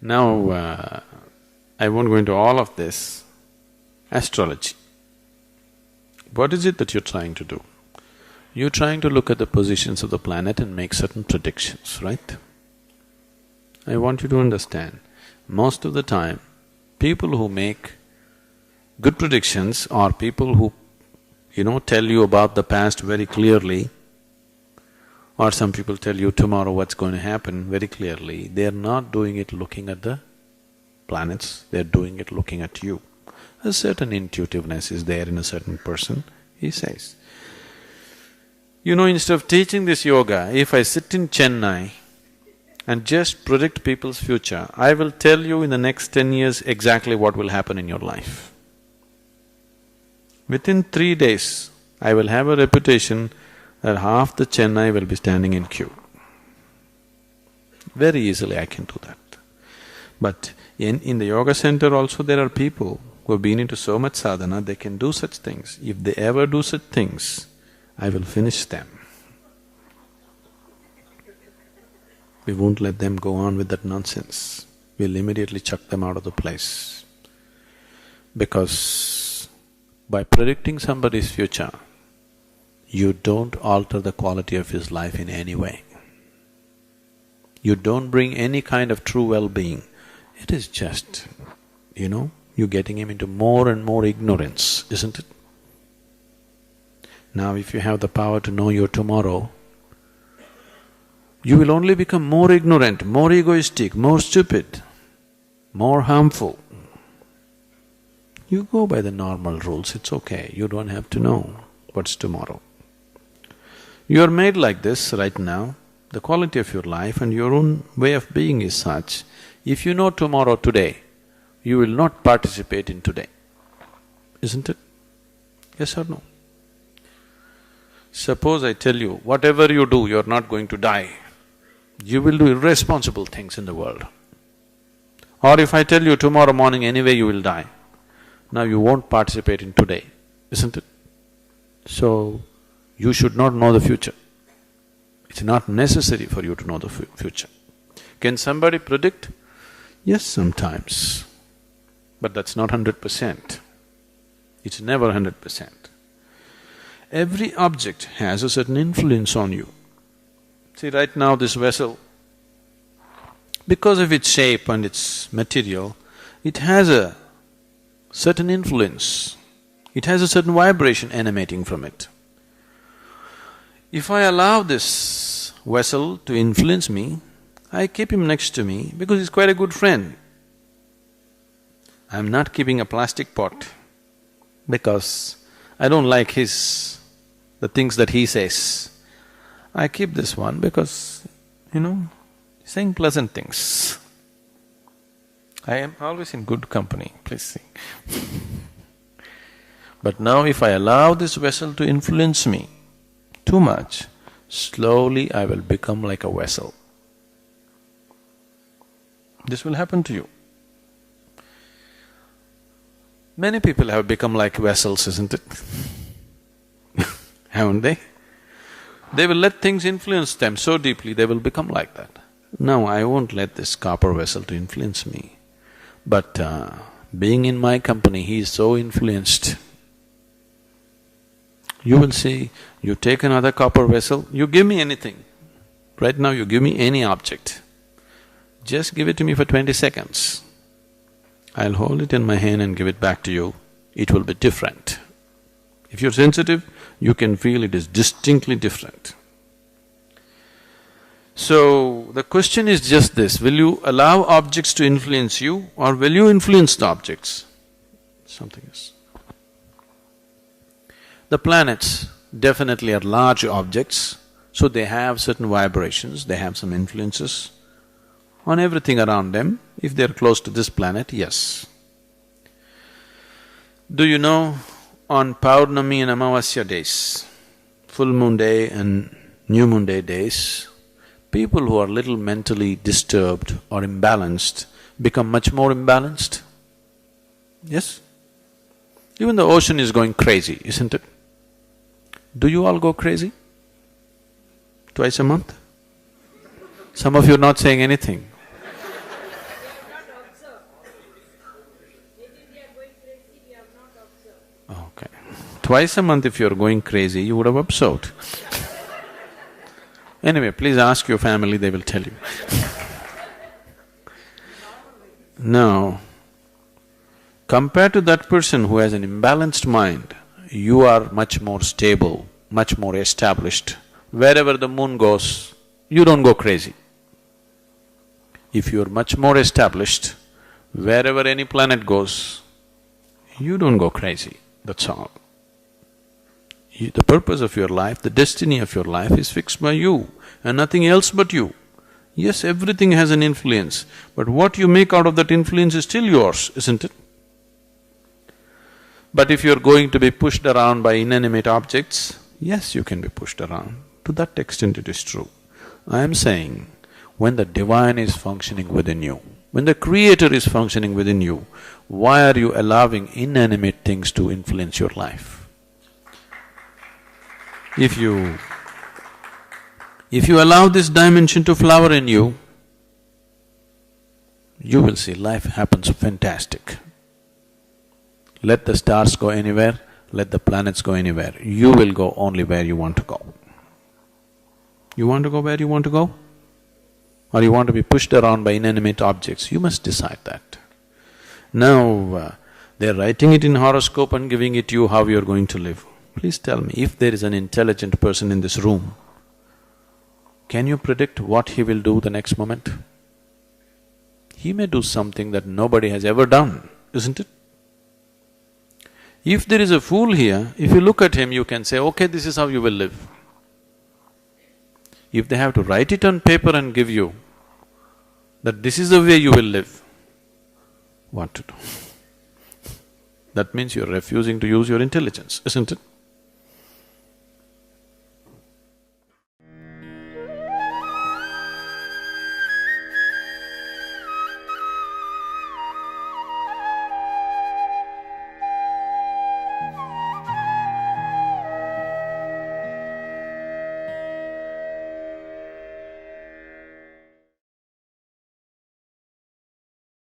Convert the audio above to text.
Now, I won't go into all of this. Astrology. What is it that you're trying to do? You're trying to look at the positions of the planet and make certain predictions, right? I want you to understand, most of the time, people who make good predictions are people who, tell you about the past very clearly, or some people tell you tomorrow what's going to happen very clearly. They're not doing it looking at the planets, they're doing it looking at you. A certain intuitiveness is there in a certain person, he says. Instead of teaching this yoga, if I sit in Chennai and just predict people's future, I will tell you in the next 10 years exactly what will happen in your life. Within 3 days, I will have a reputation that half the Chennai will be standing in queue. Very easily I can do that. But in the yoga center also there are people who have been into so much sadhana, they can do such things. If they ever do such things, I will finish them. We won't let them go on with that nonsense. We'll immediately chuck them out of the place. Because by predicting somebody's future, you don't alter the quality of his life in any way. You don't bring any kind of true well-being. It is just, you're getting him into more and more ignorance, isn't it? Now if you have the power to know your tomorrow, you will only become more ignorant, more egoistic, more stupid, more harmful. You go by the normal rules, it's okay, you don't have to know what's tomorrow. You are made like this right now, the quality of your life and your own way of being is such, if you know tomorrow today, you will not participate in today, isn't it? Yes or no? Suppose I tell you, whatever you do, you're not going to die. You will do irresponsible things in the world. Or if I tell you tomorrow morning anyway you will die, now you won't participate in today, isn't it? So, you should not know the future. It's not necessary for you to know the future. Can somebody predict? Yes, sometimes. But that's not 100%. It's never 100%. Every object has a certain influence on you. See, right now this vessel, because of its shape and its material, it has a certain influence. It has a certain vibration emanating from it. If I allow this vessel to influence me, I keep him next to me because he's quite a good friend. I'm not keeping a plastic pot because I don't like the things that he says. I keep this one because, he's saying pleasant things. I am always in good company, please see. But now if I allow this vessel to influence me too much, slowly I will become like a vessel. This will happen to you. Many people have become like vessels, isn't it? Haven't they? They will let things influence them so deeply, they will become like that. No, I won't let this copper vessel to influence me. But being in my company, he is so influenced. You will see, you take another copper vessel, you give me anything. Right now you give me any object. Just give it to me for 20 seconds. I'll hold it in my hand and give it back to you. It will be different. If you're sensitive, you can feel it is distinctly different. So, the question is just this, will you allow objects to influence you or will you influence the objects? Something else. The planets definitely are large objects, so they have certain vibrations, they have some influences on everything around them. If they're close to this planet, yes. Do you know, on Paurnami and Amavasya days, full moon day and new moon day days, people who are little mentally disturbed or imbalanced become much more imbalanced? Yes? Even the ocean is going crazy, isn't it? Do you all go crazy? Twice a month? Some of you are not saying anything. Twice a month if you're going crazy, you would have observed. Anyway, please ask your family, they will tell you. Now, compared to that person who has an imbalanced mind, you are much more stable, much more established. Wherever the moon goes, you don't go crazy. If you're much more established, wherever any planet goes, you don't go crazy, that's all. The purpose of your life, the destiny of your life is fixed by you and nothing else but you. Yes, everything has an influence, but what you make out of that influence is still yours, isn't it? But if you're going to be pushed around by inanimate objects, yes, you can be pushed around. To that extent it is true. I am saying, when the divine is functioning within you, when the creator is functioning within you, why are you allowing inanimate things to influence your life? If you allow this dimension to flower in you, you will see life happens fantastic. Let the stars go anywhere, let the planets go anywhere, you will go only where you want to go. You want to go where you want to go? Or you want to be pushed around by inanimate objects? You must decide that. Now, they're writing it in horoscope and giving it to you how you're going to live. Please tell me, if there is an intelligent person in this room, can you predict what he will do the next moment? He may do something that nobody has ever done, isn't it? If there is a fool here, if you look at him, you can say, okay, this is how you will live. If they have to write it on paper and give you that this is the way you will live, what to do? That means you're refusing to use your intelligence, isn't it?